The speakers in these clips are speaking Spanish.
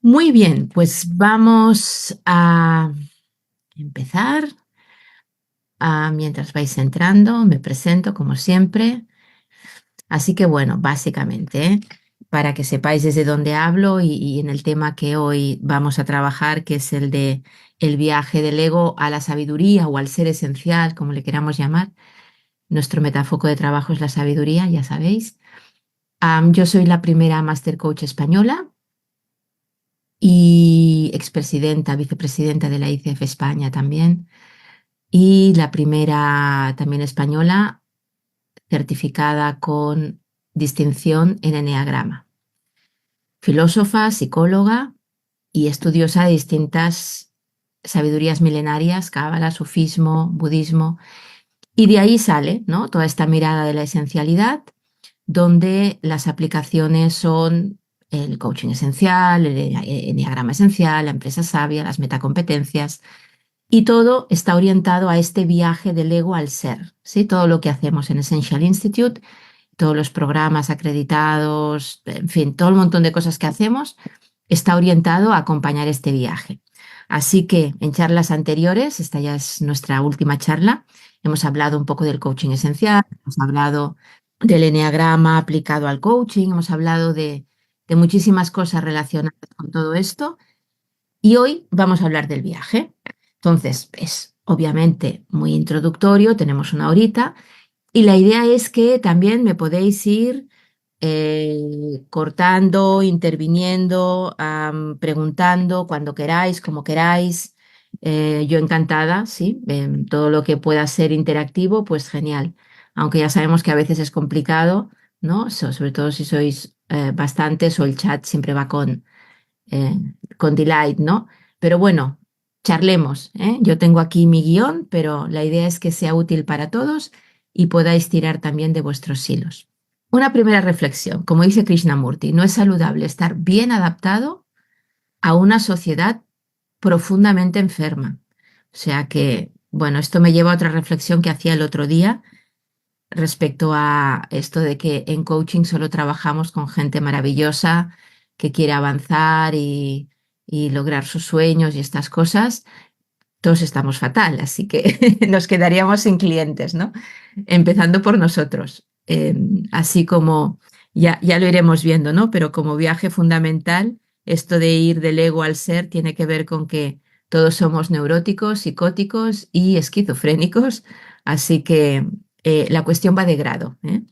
Muy bien, pues vamos a empezar. Mientras vais entrando, me presento como siempre. Así que bueno, básicamente, para que sepáis desde dónde hablo y en el tema que hoy vamos a trabajar, que es el de el viaje del ego a la sabiduría o al ser esencial, como le queramos llamar. Nuestro metafoco de trabajo es la sabiduría, ya sabéis. Yo soy la primera Master Coach española y expresidenta, vicepresidenta de la ICF España también, y la primera también española certificada con distinción en eneagrama. Filósofa, psicóloga y estudiosa de distintas sabidurías milenarias, cábala, sufismo, budismo, y de ahí sale, ¿no?, toda esta mirada de la esencialidad, donde las aplicaciones son el coaching esencial, el eneagrama esencial, la empresa sabia, las metacompetencias, y todo está orientado a este viaje del ego al ser, ¿sí? Todo lo que hacemos en Essential Institute, todos los programas acreditados, en fin, todo el montón de cosas que hacemos está orientado a acompañar este viaje. Así que en charlas anteriores, esta ya es nuestra última charla, hemos hablado un poco del coaching esencial, hemos hablado del eneagrama aplicado al coaching, hemos hablado de muchísimas cosas relacionadas con todo esto y hoy vamos a hablar del viaje. Entonces, es obviamente muy introductorio, tenemos una horita y la idea es que también me podéis ir cortando, interviniendo, preguntando cuando queráis, como queráis. Yo encantada, sí, todo lo que pueda ser interactivo, pues genial. Aunque ya sabemos que a veces es complicado, ¿no? Sobre todo si sois bastantes o el chat siempre va eh, con Delight, ¿no? Pero bueno, charlemos, ¿eh? Yo tengo aquí mi guión, pero la idea es que sea útil para todos y podáis tirar también de vuestros hilos. Una primera reflexión, como dice Krishnamurti, no es saludable estar bien adaptado a una sociedad profundamente enferma. O sea que, bueno, esto me lleva a otra reflexión que hacía el otro día respecto a esto de que en coaching solo trabajamos con gente maravillosa que quiere avanzar y lograr sus sueños y estas cosas. Todos estamos fatal, así que nos quedaríamos sin clientes, ¿no? Empezando por nosotros. Así como ya lo iremos viendo, ¿no? Pero como viaje fundamental, esto de ir del ego al ser tiene que ver con que todos somos neuróticos, psicóticos y esquizofrénicos, así que la cuestión va de grado, ¿eh?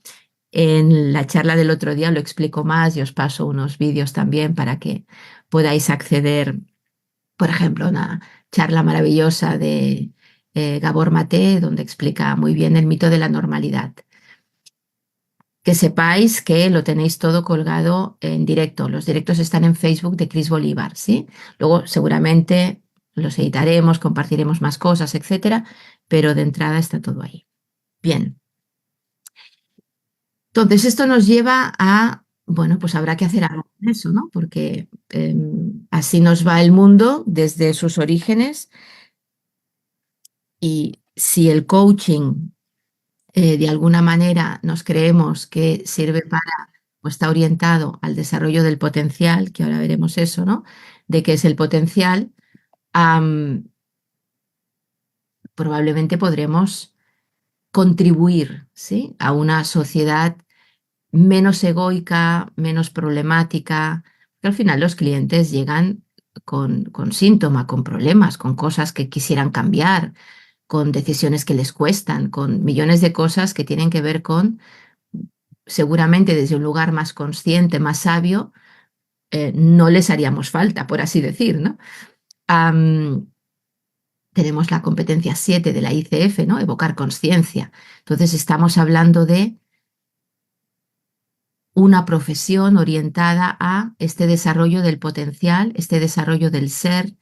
En la charla del otro día lo explico más y os paso unos vídeos también para que podáis acceder, por ejemplo, a una charla maravillosa de Gabor Maté, donde explica muy bien el mito de la normalidad. Que sepáis que lo tenéis todo colgado en directo. Los directos están en Facebook de Cris Bolívar, ¿sí? Luego seguramente los editaremos, compartiremos más cosas, etcétera, pero de entrada está todo ahí. Bien. Entonces, esto nos lleva a, bueno, pues habrá que hacer algo con eso, ¿no? Porque así nos va el mundo desde sus orígenes y si el coaching de alguna manera nos creemos que sirve para o está orientado al desarrollo del potencial, que ahora veremos eso, ¿no? De qué es el potencial, probablemente podremos contribuir, ¿sí?, a una sociedad menos egoica, menos problemática, que al final los clientes llegan con síntoma, con problemas, con cosas que quisieran cambiar, con decisiones que les cuestan, con millones de cosas que tienen que ver con, seguramente desde un lugar más consciente, más sabio, no les haríamos falta, por así decir, ¿no? Tenemos la competencia 7 de la ICF, ¿no? Evocar conciencia. Entonces estamos hablando de una profesión orientada a este desarrollo del potencial, este desarrollo del ser,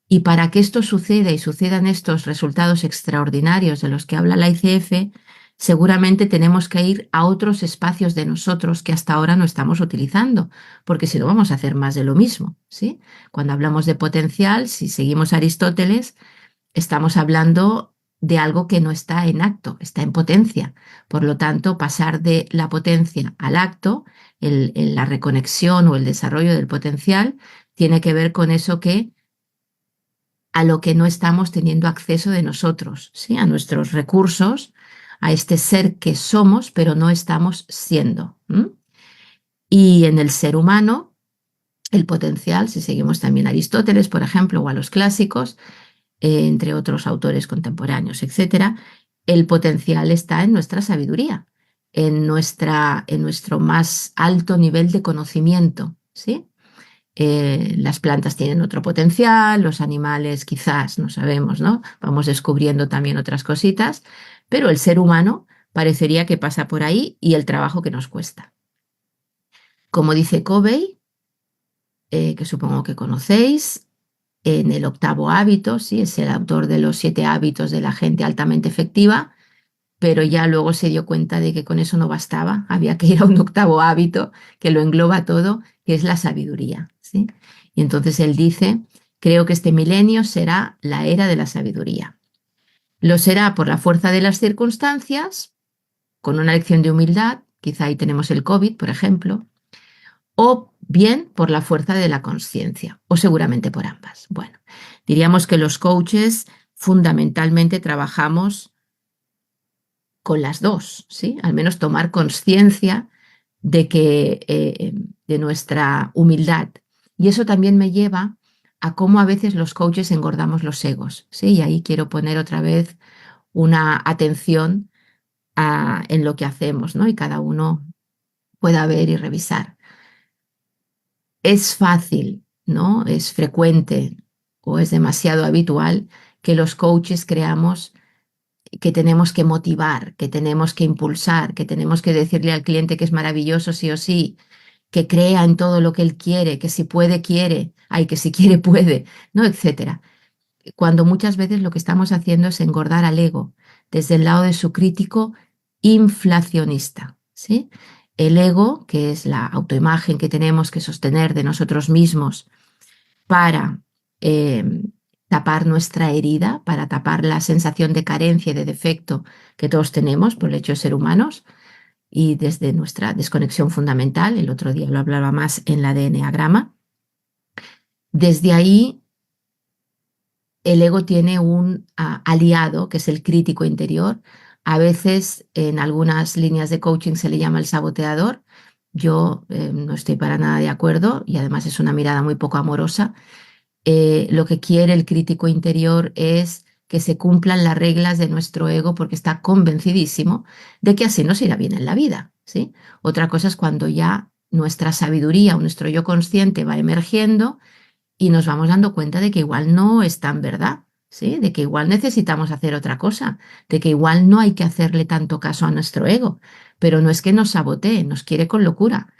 y para que esto suceda y sucedan estos resultados extraordinarios de los que habla la ICF, seguramente tenemos que ir a otros espacios de nosotros que hasta ahora no estamos utilizando, porque si no vamos a hacer más de lo mismo, ¿sí? Cuando hablamos de potencial, si seguimos a Aristóteles, estamos hablando de algo que no está en acto, está en potencia. Por lo tanto, pasar de la potencia al acto, la reconexión o el desarrollo del potencial, tiene que ver con eso que a lo que no estamos teniendo acceso de nosotros, ¿sí? A nuestros recursos, a este ser que somos, pero no estamos siendo. ¿M? Y en el ser humano, el potencial, si seguimos también a Aristóteles, por ejemplo, o a los clásicos, entre otros autores contemporáneos, etcétera, el potencial está en nuestra sabiduría, en nuestro más alto nivel de conocimiento, ¿sí? Las plantas tienen otro potencial, los animales quizás, no sabemos, ¿no? Vamos descubriendo también otras cositas, pero el ser humano parecería que pasa por ahí y el trabajo que nos cuesta. Como dice Covey, que supongo que conocéis, en el octavo hábito, sí, es el autor de los 7 hábitos de la gente altamente efectiva, pero ya luego se dio cuenta de que con eso no bastaba, había que ir a un octavo hábito que lo engloba todo, que es la sabiduría, ¿sí? Y entonces él dice, creo que este milenio será la era de la sabiduría. Lo será por la fuerza de las circunstancias, con una lección de humildad, quizá ahí tenemos el COVID, por ejemplo, o bien por la fuerza de la conciencia, o seguramente por ambas. Bueno, diríamos que los coaches fundamentalmente trabajamos con las dos, ¿sí? Al menos tomar conciencia de que de nuestra humildad. Y eso también me lleva a cómo a veces los coaches engordamos los egos, ¿sí? Y ahí quiero poner otra vez una atención en lo que hacemos, ¿no? Y cada uno pueda ver y revisar. Es fácil, ¿no? Es frecuente o es demasiado habitual que los coaches creamos que tenemos que motivar, que tenemos que impulsar, que tenemos que decirle al cliente que es maravilloso sí o sí, que crea en todo lo que él quiere, que si puede, quiere, ay, que si quiere, puede, ¿no? Etcétera. Cuando muchas veces lo que estamos haciendo es engordar al ego desde el lado de su crítico inflacionista, ¿sí? El ego, que es la autoimagen que tenemos que sostener de nosotros mismos para tapar nuestra herida, para tapar la sensación de carencia y de defecto que todos tenemos por el hecho de ser humanos y desde nuestra desconexión fundamental, el otro día lo hablaba más en la de Eneagrama, desde ahí el ego tiene un aliado que es el crítico interior. A veces en algunas líneas de coaching se le llama el saboteador. Yo no estoy para nada de acuerdo y además es una mirada muy poco amorosa. Lo que quiere el crítico interior es que se cumplan las reglas de nuestro ego porque está convencidísimo de que así nos irá bien en la vida, ¿sí? Otra cosa es cuando ya nuestra sabiduría o nuestro yo consciente va emergiendo y nos vamos dando cuenta de que igual no es tan verdad, ¿sí? De que igual necesitamos hacer otra cosa, de que igual no hay que hacerle tanto caso a nuestro ego, pero no es que nos sabotee, nos quiere con locura.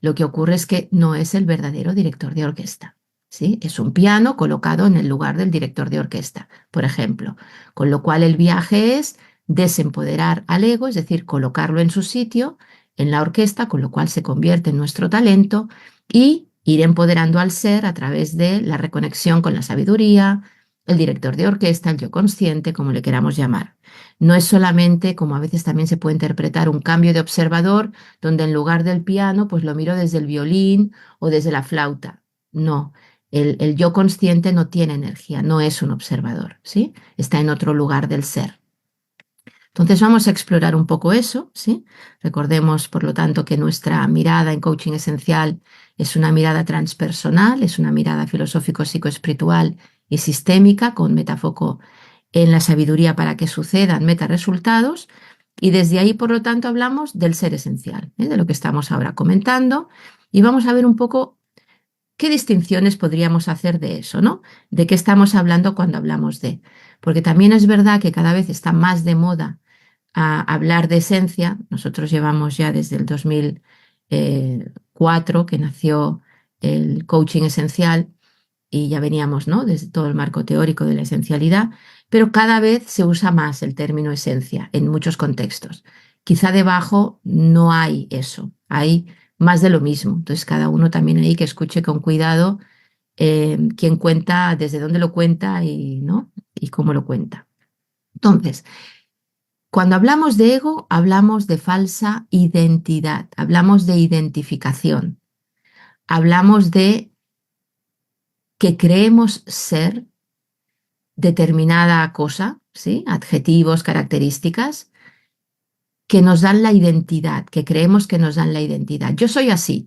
Lo que ocurre es que no es el verdadero director de orquesta. ¿Sí? Es un piano colocado en el lugar del director de orquesta, por ejemplo. Con lo cual el viaje es desempoderar al ego, es decir, colocarlo en su sitio en la orquesta, con lo cual se convierte en nuestro talento y ir empoderando al ser a través de la reconexión con la sabiduría, el director de orquesta, el yo consciente, como le queramos llamar. No es solamente, como a veces también se puede interpretar, un cambio de observador, donde en lugar del piano, pues lo miro desde el violín o desde la flauta. No, el yo consciente no tiene energía, no es un observador, ¿sí? Está en otro lugar del ser. Entonces vamos a explorar un poco eso, ¿sí? Recordemos, por lo tanto, que nuestra mirada en coaching esencial es una mirada transpersonal, es una mirada filosófico-psicoespiritual y sistémica con metafoco en la sabiduría para que sucedan metaresultados y desde ahí, por lo tanto, hablamos del ser esencial, ¿eh? De lo que estamos ahora comentando y vamos a ver un poco qué distinciones podríamos hacer de eso, ¿no? De qué estamos hablando cuando hablamos de. Porque también es verdad que cada vez está más de moda hablar de esencia. Nosotros llevamos ya desde el 2004 que nació el coaching esencial y ya veníamos, ¿no? Desde todo el marco teórico de la esencialidad, pero cada vez se usa más el término esencia en muchos contextos. Quizá debajo no hay eso, hay más de lo mismo. Entonces, cada uno también ahí que escuche con cuidado quién cuenta, desde dónde lo cuenta y, ¿no? Y cómo lo cuenta. Entonces, cuando hablamos de ego, hablamos de falsa identidad, hablamos de identificación, hablamos de que creemos ser determinada cosa, ¿sí? Adjetivos, características, que nos dan la identidad, que creemos que nos dan la identidad. Yo soy así,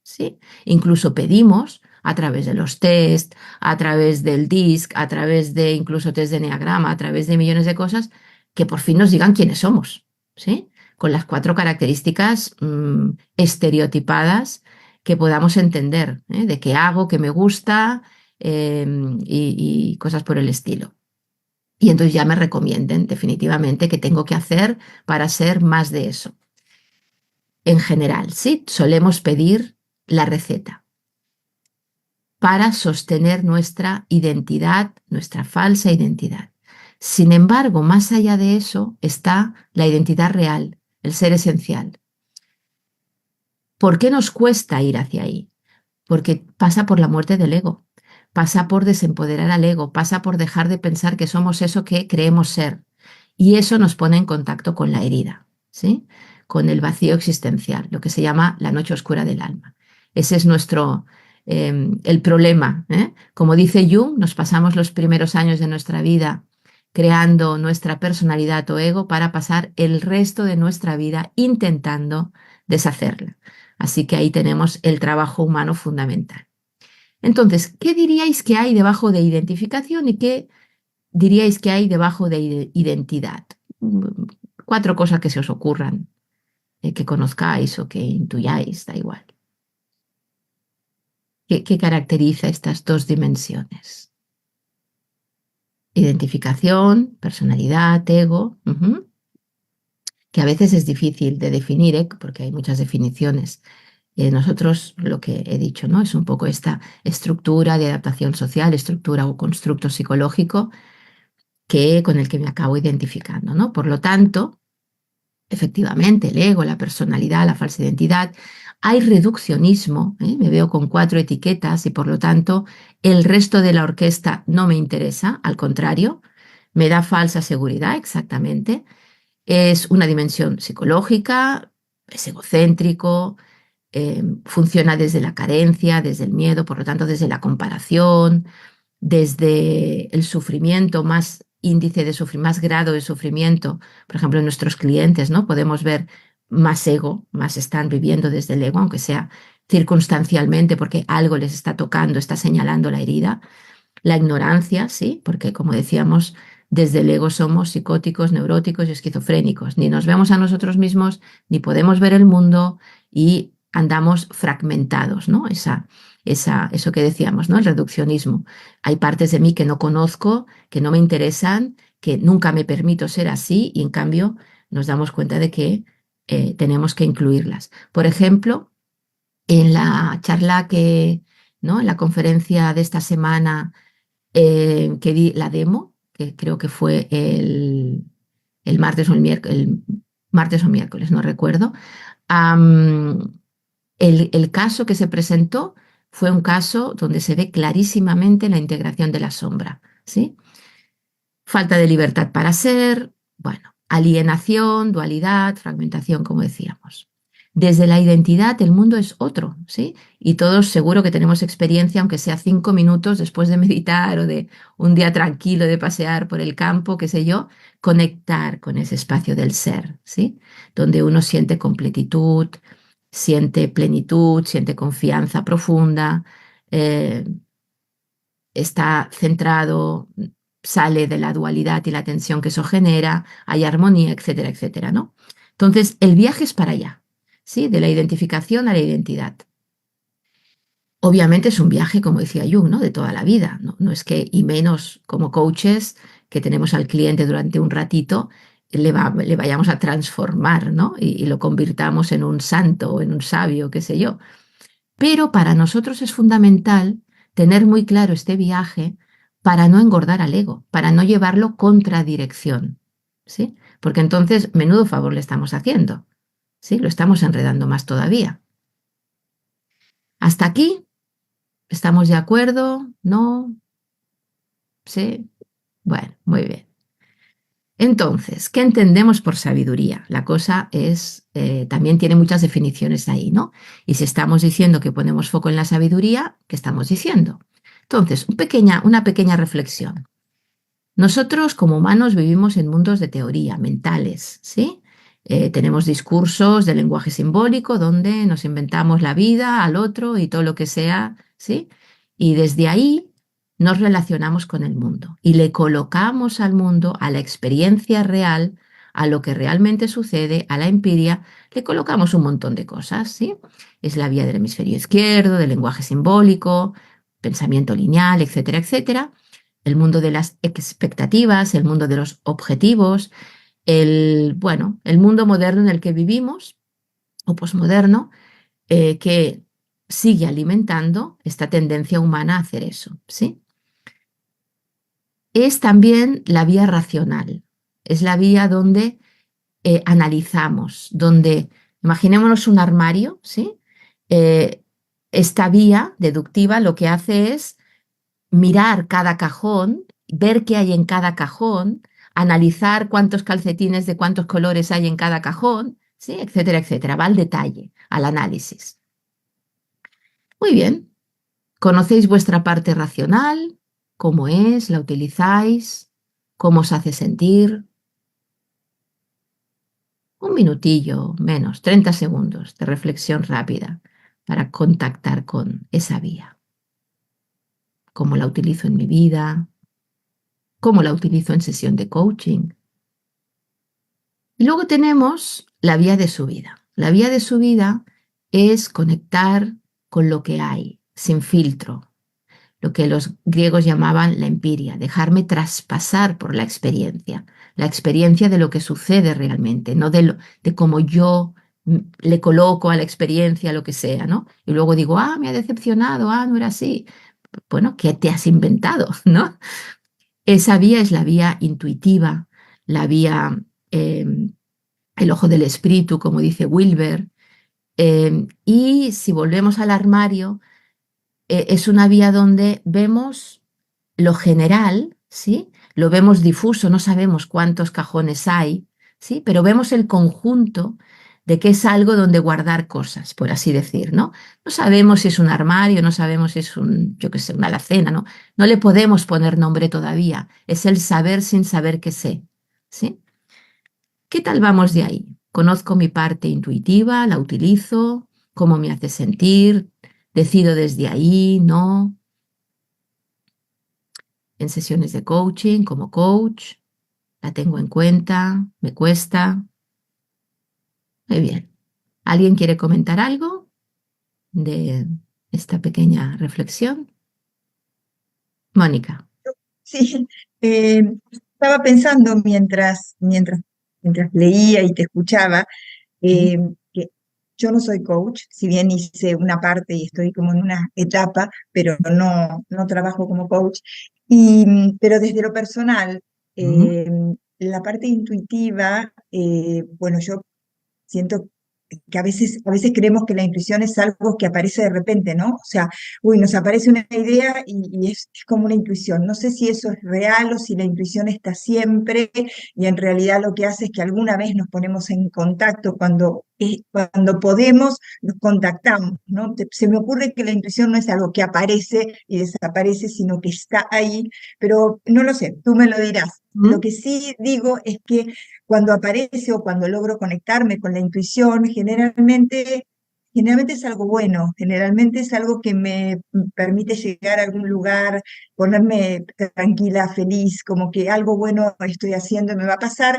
¿sí? Incluso pedimos a través de los test, a través del DISC, a través de incluso test de enneagrama, a través de millones de cosas, que por fin nos digan quiénes somos, ¿sí? Con las 4 características estereotipadas que podamos entender, ¿eh? De qué hago, qué me gusta y cosas por el estilo. Y entonces ya me recomienden definitivamente qué tengo que hacer para ser más de eso. En general, sí, solemos pedir la receta para sostener nuestra identidad, nuestra falsa identidad. Sin embargo, más allá de eso está la identidad real, el ser esencial. ¿Por qué nos cuesta ir hacia ahí? Porque pasa por la muerte del ego, pasa por desempoderar al ego, pasa por dejar de pensar que somos eso que creemos ser. Y eso nos pone en contacto con la herida, ¿sí? Con el vacío existencial, lo que se llama la noche oscura del alma. Ese es nuestro, el problema, ¿eh? Como dice Jung, nos pasamos los primeros años de nuestra vida creando nuestra personalidad o ego para pasar el resto de nuestra vida intentando deshacerla. Así que ahí tenemos el trabajo humano fundamental. Entonces, ¿qué diríais que hay debajo de identificación y qué diríais que hay debajo de identidad? 4 cosas que se os ocurran, que conozcáis o que intuyáis, da igual. ¿Qué caracteriza estas 2 dimensiones? Identificación, personalidad, ego, que a veces es difícil de definir, porque hay muchas definiciones. Nosotros, lo que he dicho, ¿no? Es un poco esta estructura de adaptación social, estructura o constructo psicológico con el que me acabo identificando, ¿no? Por lo tanto, efectivamente, el ego, la personalidad, la falsa identidad, hay reduccionismo, ¿eh? Me veo con 4 etiquetas y por lo tanto el resto de la orquesta no me interesa, al contrario, me da falsa seguridad, exactamente. Es una dimensión psicológica, es egocéntrico, funciona desde la carencia, desde el miedo, por lo tanto desde la comparación, desde el sufrimiento, más índice de sufrimiento, más grado de sufrimiento. Por ejemplo, en nuestros clientes, ¿no? Podemos ver más ego, más están viviendo desde el ego, aunque sea circunstancialmente, porque algo les está tocando, está señalando la herida. La ignorancia, sí, porque como decíamos, desde el ego somos psicóticos, neuróticos y esquizofrénicos. Ni nos vemos a nosotros mismos, ni podemos ver el mundo y andamos fragmentados, ¿no? Eso que decíamos, ¿no? El reduccionismo. Hay partes de mí que no conozco, que no me interesan, que nunca me permito ser así y en cambio nos damos cuenta de que tenemos que incluirlas. Por ejemplo, en la charla ¿no? En la conferencia de esta semana que di la demo, que creo que fue el martes o miércoles, no recuerdo. El caso que se presentó fue un caso donde se ve clarísimamente la integración de la sombra, ¿sí? Falta de libertad para ser, bueno, alienación, dualidad, fragmentación, como decíamos. Desde la identidad el mundo es otro, ¿sí? Y todos seguro que tenemos experiencia, aunque sea 5 minutos después de meditar o de un día tranquilo de pasear por el campo, qué sé yo, conectar con ese espacio del ser, ¿sí? Donde uno siente completitud, siente plenitud, siente confianza profunda, está centrado, sale de la dualidad y la tensión que eso genera, hay armonía, etcétera, etcétera, ¿no? Entonces, el viaje es para allá, ¿sí? De la identificación a la identidad. Obviamente es un viaje, como decía Jung, ¿no? De toda la vida, ¿no? No es que, y menos como coaches, que tenemos al cliente durante un ratito, le vayamos a transformar, ¿no? Y lo convirtamos en un santo o en un sabio, qué sé yo. Pero para nosotros es fundamental tener muy claro este viaje para no engordar al ego, para no llevarlo contra dirección, ¿sí? Porque entonces, menudo favor le estamos haciendo, ¿sí? Lo estamos enredando más todavía. Hasta aquí, ¿estamos de acuerdo? ¿No? ¿Sí? Bueno, muy bien. Entonces, ¿qué entendemos por sabiduría? La cosa es, también tiene muchas definiciones ahí, ¿no? Y si estamos diciendo que ponemos foco en la sabiduría, ¿qué estamos diciendo? Entonces, una pequeña reflexión. Nosotros como humanos vivimos en mundos de teoría, mentales, ¿sí? Tenemos discursos de lenguaje simbólico donde nos inventamos la vida al otro y todo lo que sea, ¿sí? Y desde ahí nos relacionamos con el mundo y le colocamos al mundo, a la experiencia real, a lo que realmente sucede, a la empiria, le colocamos un montón de cosas, ¿sí? Es la vía del hemisferio izquierdo, del lenguaje simbólico, pensamiento lineal, etcétera, etcétera, el mundo de las expectativas, el mundo de los objetivos, bueno, el mundo moderno en el que vivimos, o posmoderno, que sigue alimentando esta tendencia humana a hacer eso, ¿sí? Es también la vía racional, es la vía donde analizamos, donde, imaginémonos un armario, ¿sí? Eh, esta vía deductiva lo que hace es mirar cada cajón, ver qué hay en cada cajón, analizar cuántos calcetines de cuántos colores hay en cada cajón, ¿sí? Etcétera, etcétera. Va al detalle, al análisis. Muy bien. ¿Conocéis vuestra parte racional? ¿Cómo es? ¿La utilizáis? ¿Cómo os hace sentir? Un minutillo menos, 30 segundos de reflexión rápida para contactar con esa vía. ¿Cómo la utilizo en mi vida? ¿Cómo la utilizo en sesión de coaching? Y luego tenemos la vía de subida. La vía de subida es conectar con lo que hay, sin filtro, lo que los griegos llamaban la empiria, dejarme traspasar por la experiencia de lo que sucede realmente, no de cómo yo le coloco a la experiencia lo que sea, ¿no? Y luego digo, ah, me ha decepcionado, ah, no era así. Bueno, ¿qué te has inventado, no? Esa vía es la vía intuitiva, la vía el ojo del espíritu, como dice Wilber. Y si volvemos al armario, es una vía donde vemos lo general, ¿sí? Lo vemos difuso, no sabemos cuántos cajones hay, ¿sí? Pero vemos el conjunto de que es algo donde guardar cosas, por así decir, ¿no? No sabemos si es un armario, no sabemos si es yo qué sé, una alacena, ¿no? No le podemos poner nombre todavía. Es el saber sin saber qué sé, ¿sí? ¿Qué tal vamos de ahí? Conozco mi parte intuitiva, la utilizo, cómo me hace sentir, decido desde ahí, no. En sesiones de coaching, como coach, la tengo en cuenta, me cuesta. Muy bien. ¿Alguien quiere comentar algo de esta pequeña reflexión? Mónica. Sí, estaba pensando mientras leía y te escuchaba, ¿Sí? eh, que yo no soy coach, si bien hice una parte y estoy como en una etapa, pero no trabajo como coach. Pero desde lo personal, ¿Mm? eh, la parte intuitiva, bueno, yo siento que a veces creemos que la intuición es algo que aparece de repente, ¿no? O sea, uy, nos aparece una idea y es como una intuición. No sé si eso es real o si la intuición está siempre y en realidad lo que hace es que alguna vez nos ponemos en contacto cuando podemos, nos contactamos, ¿no? Se me ocurre que la intuición no es algo que aparece y desaparece, sino que está ahí, pero no lo sé, tú me lo dirás. Lo ¿Mm? que sí digo es que cuando aparece o cuando logro conectarme con la intuición, generalmente es algo bueno, generalmente es algo que me permite llegar a algún lugar, ponerme tranquila, feliz, como que algo bueno estoy haciendo y me va a pasar.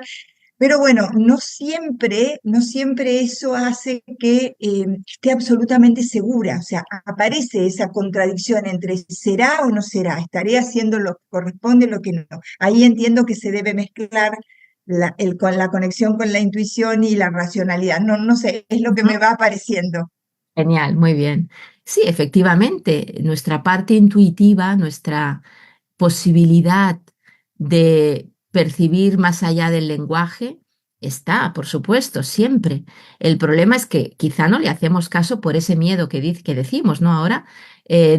Pero bueno, no siempre eso hace que esté absolutamente segura. O sea, aparece esa contradicción entre será o no será, estaré haciendo lo que corresponde, lo que no. Ahí entiendo que se debe mezclar con la conexión con la intuición y la racionalidad. No sé, es lo que me Ujú. va apareciendo. Genial, muy bien. Sí, efectivamente, nuestra parte intuitiva, nuestra posibilidad de percibir más allá del lenguaje está, por supuesto, siempre. El problema es que quizá no le hacemos caso por ese miedo que decimos, ¿no? Ahora,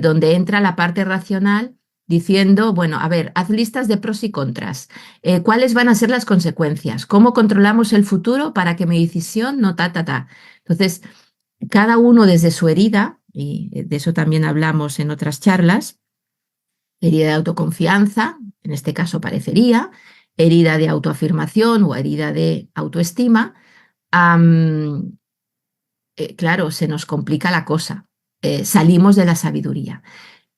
donde entra la parte racional diciendo, bueno, a ver, haz listas de pros y contras. ¿Cuáles van a ser las consecuencias? ¿Cómo controlamos el futuro para que mi decisión no ta, ta, ta? Entonces, cada uno desde su herida, y de eso también hablamos en otras charlas, herida de autoconfianza, en este caso parecería, herida de autoafirmación o herida de autoestima, am, claro, se nos complica la cosa. Salimos de la sabiduría.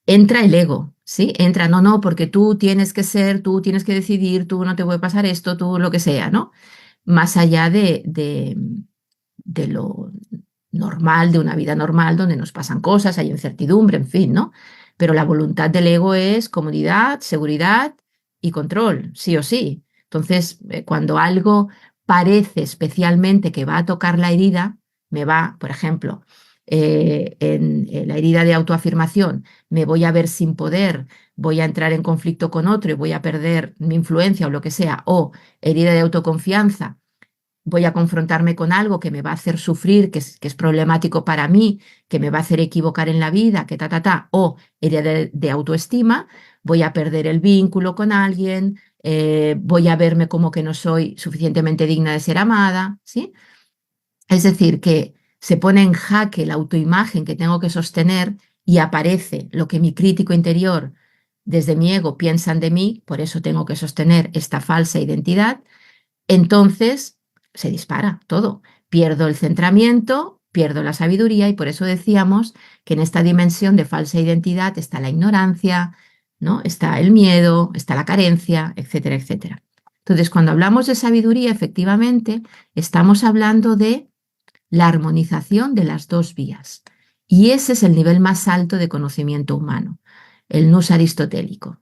Entra el ego, ¿sí? Entra, no, no, porque tú tienes que ser, tú tienes que decidir, tú no te puede pasar esto, tú lo que sea, ¿no? Más allá de lo normal, de una vida normal, donde nos pasan cosas, hay incertidumbre, en fin, ¿no? Pero la voluntad del ego es comodidad, seguridad y control, sí o sí. Entonces, cuando algo parece especialmente que va a tocar la herida, me va, por ejemplo, en la herida de autoafirmación, me voy a ver sin poder, voy a entrar en conflicto con otro y voy a perder mi influencia o lo que sea, o herida de autoconfianza, voy a confrontarme con algo que me va a hacer sufrir, que es problemático para mí, que me va a hacer equivocar en la vida, que o herida de autoestima, voy a perder el vínculo con alguien, voy a verme como que no soy suficientemente digna de ser amada, ¿sí? Es decir, que se pone en jaque la autoimagen que tengo que sostener y aparece lo que mi crítico interior desde mi ego piensan de mí, por eso tengo que sostener esta falsa identidad. Entonces se dispara todo. Pierdo el centramiento, pierdo la sabiduría y por eso decíamos que en esta dimensión de falsa identidad está la ignorancia, ¿no? Está el miedo, está la carencia, etcétera, etcétera. Entonces, cuando hablamos de sabiduría, efectivamente, estamos hablando de la armonización de las dos vías. Y ese es el nivel más alto de conocimiento humano, el nous aristotélico.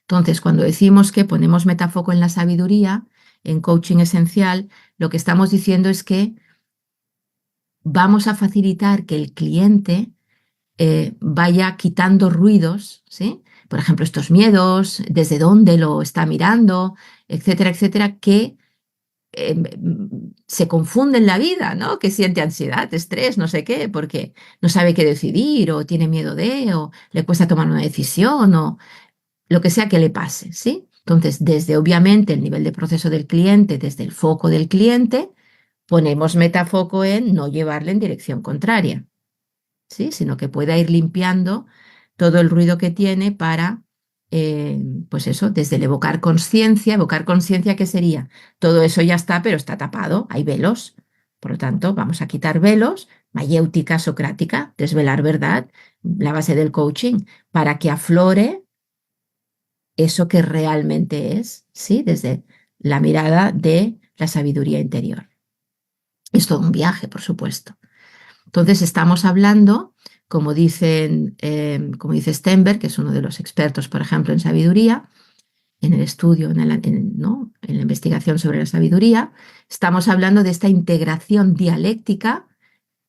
Entonces, cuando decimos que ponemos metafoco en la sabiduría, en coaching esencial, lo que estamos diciendo es que vamos a facilitar que el cliente vaya quitando ruidos, ¿sí? Por ejemplo, estos miedos, desde dónde lo está mirando, etcétera, etcétera, que se confunde en la vida, ¿no? Que siente ansiedad, estrés, no sé qué, porque no sabe qué decidir o tiene miedo de, o le cuesta tomar una decisión, o lo que sea que le pase, ¿sí? Entonces, desde obviamente el nivel de proceso del cliente, desde el foco del cliente, ponemos metafoco en no llevarle en dirección contraria, ¿sí? Sino que pueda ir limpiando todo el ruido que tiene para, pues eso, desde el evocar conciencia, ¿qué sería? Todo eso ya está, pero está tapado, hay velos. Por lo tanto, vamos a quitar velos, mayéutica socrática, desvelar verdad, la base del coaching, para que aflore eso que realmente es, ¿sí? Desde la mirada de la sabiduría interior. Es todo un viaje, por supuesto. Entonces estamos hablando, como dice Stenberg, que es uno de los expertos, por ejemplo, en sabiduría, en el estudio, ¿no? En la investigación sobre la sabiduría, estamos hablando de esta integración dialéctica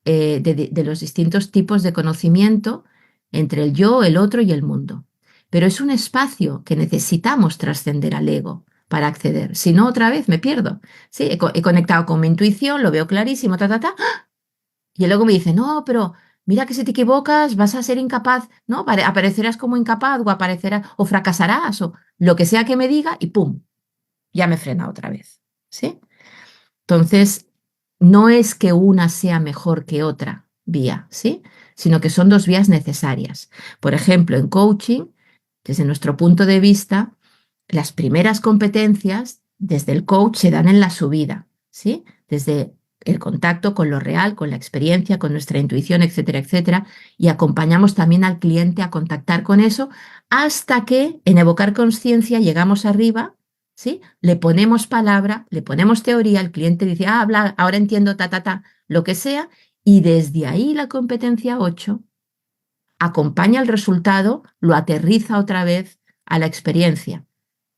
de los distintos tipos de conocimiento entre el yo, el otro y el mundo. Pero es un espacio que necesitamos trascender al ego para acceder. Si no, otra vez me pierdo. Sí, he conectado con mi intuición, lo veo clarísimo, ta, ta, ta, y el ego me dice, no, pero mira que si te equivocas vas a ser incapaz, ¿no? Aparecerás como incapaz o aparecerás o fracasarás o lo que sea que me diga y ¡pum! Ya me frena otra vez, ¿sí? Entonces, no es que una sea mejor que otra vía, ¿sí? Sino que son dos vías necesarias. Por ejemplo, en coaching, desde nuestro punto de vista, las primeras competencias desde el coach se dan en la subida, ¿sí? Desde el contacto con lo real, con la experiencia, con nuestra intuición, etcétera, etcétera, y acompañamos también al cliente a contactar con eso hasta que en evocar conciencia llegamos arriba, ¿sí? Le ponemos palabra, le ponemos teoría, el cliente dice, ah, habla, ahora entiendo, ta, ta, ta, lo que sea, y desde ahí la competencia 8 acompaña el resultado, lo aterriza otra vez a la experiencia,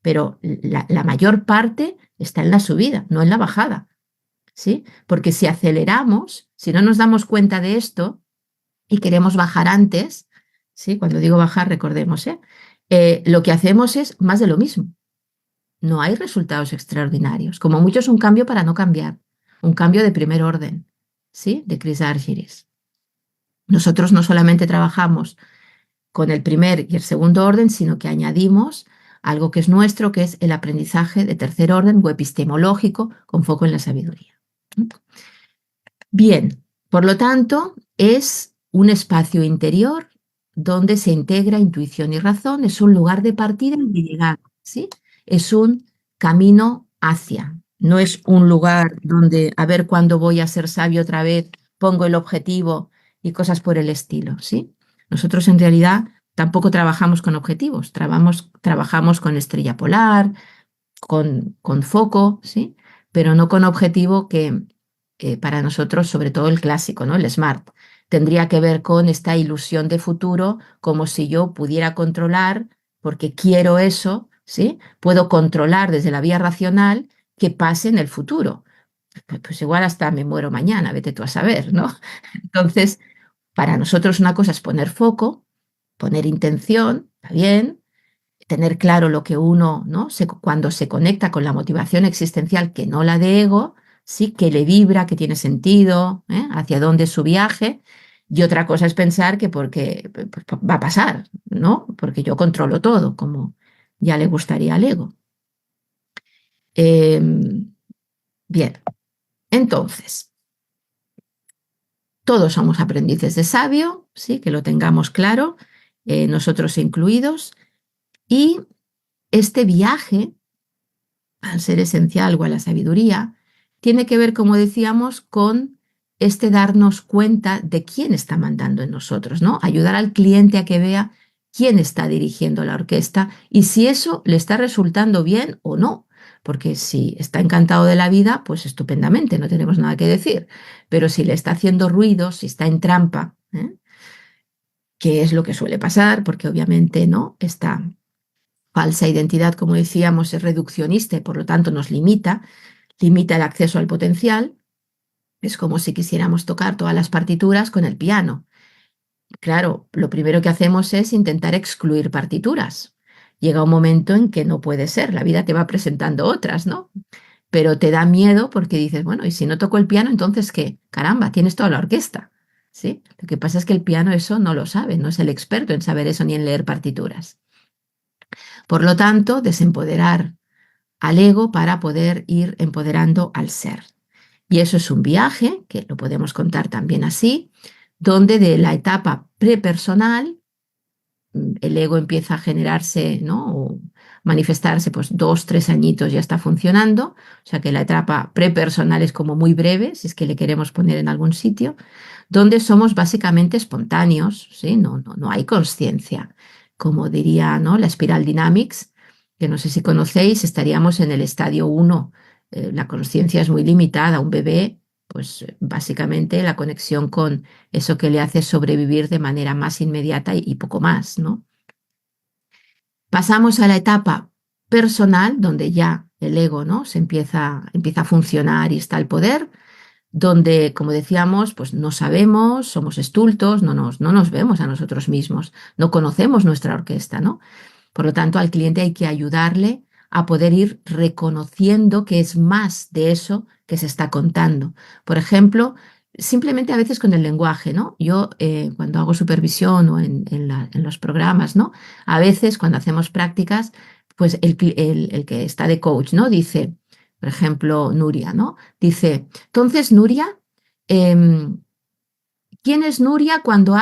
pero la mayor parte está en la subida, no en la bajada, ¿sí? Porque si aceleramos, si no nos damos cuenta de esto y queremos bajar antes, ¿sí? Cuando digo bajar, recordemos, lo que hacemos es más de lo mismo. No hay resultados extraordinarios. Como mucho es un cambio para no cambiar, un cambio de primer orden, ¿sí? De Chris Argyris. Nosotros no solamente trabajamos con el primer y el segundo orden, sino que añadimos algo que es nuestro, que es el aprendizaje de tercer orden o epistemológico con foco en la sabiduría. Bien, por lo tanto, es un espacio interior donde se integra intuición y razón, es un lugar de partida y de llegada, ¿sí? Es un camino hacia, no es un lugar donde a ver cuándo voy a ser sabio otra vez, pongo el objetivo y cosas por el estilo, ¿sí? Nosotros en realidad tampoco trabajamos con objetivos, trabajamos con estrella polar, con foco, ¿sí? Pero no con objetivo que para nosotros, sobre todo el clásico, ¿no? El SMART, tendría que ver con esta ilusión de futuro, como si yo pudiera controlar, porque quiero eso, ¿sí? Puedo controlar desde la vía racional que pase en el futuro. Pues igual hasta me muero mañana, vete tú a saber, ¿no? Entonces, para nosotros una cosa es poner foco, poner intención, está bien, tener claro lo que uno, ¿no? Cuando se conecta con la motivación existencial, que no la de ego, sí, que le vibra, que tiene sentido, ¿eh? Hacia dónde es su viaje. Y otra cosa es pensar que porque pues, va a pasar, ¿no? Porque yo controlo todo, como ya le gustaría al ego. Eh, bien, entonces, todos somos aprendices de sabio, sí, que lo tengamos claro, nosotros incluidos, y este viaje al ser esencial o a la sabiduría, tiene que ver, como decíamos, con este darnos cuenta de quién está mandando en nosotros, ¿no? Ayudar al cliente a que vea quién está dirigiendo la orquesta y si eso le está resultando bien o no. Porque si está encantado de la vida, pues estupendamente, no tenemos nada que decir. Pero si le está haciendo ruido, si está en trampa, que es lo que suele pasar, porque obviamente no, esta falsa identidad, como decíamos, es reduccionista y por lo tanto nos limita el acceso al potencial. Es como si quisiéramos tocar todas las partituras con el piano. Claro, lo primero que hacemos es intentar excluir partituras. Llega un momento en que no puede ser, la vida te va presentando otras, ¿no? Pero te da miedo porque dices, bueno, y si no toco el piano, entonces ¿qué? Caramba, tienes toda la orquesta, ¿sí? Lo que pasa es que el piano eso no lo sabe, no es el experto en saber eso ni en leer partituras. Por lo tanto, desempoderar al ego para poder ir empoderando al ser. Y eso es un viaje, que lo podemos contar también así, donde de la etapa prepersonal el ego empieza a generarse, ¿no? O manifestarse, pues 2, 3 añitos ya está funcionando, o sea que la etapa prepersonal es como muy breve, si es que le queremos poner en algún sitio, donde somos básicamente espontáneos, ¿sí? No hay conciencia, como diría, ¿no? La Spiral Dynamics, que no sé si conocéis, estaríamos en el estadio 1. La conciencia es muy limitada, un bebé, pues básicamente la conexión con eso que le hace sobrevivir de manera más inmediata y poco más, ¿no? Pasamos a la etapa personal, donde ya el ego, ¿no? Empieza a funcionar y está el poder, donde, como decíamos, pues no sabemos, somos estultos, no nos vemos a nosotros mismos, no conocemos nuestra orquesta, ¿no? Por lo tanto, al cliente hay que ayudarle a poder ir reconociendo que es más de eso que se está contando. Por ejemplo, simplemente a veces con el lenguaje, ¿no? Yo cuando hago supervisión o en los programas, ¿no? A veces cuando hacemos prácticas, pues el que está de coach, ¿no? Dice, por ejemplo, Nuria, ¿no? Dice, entonces, Nuria, em, ¿quién es Nuria cuando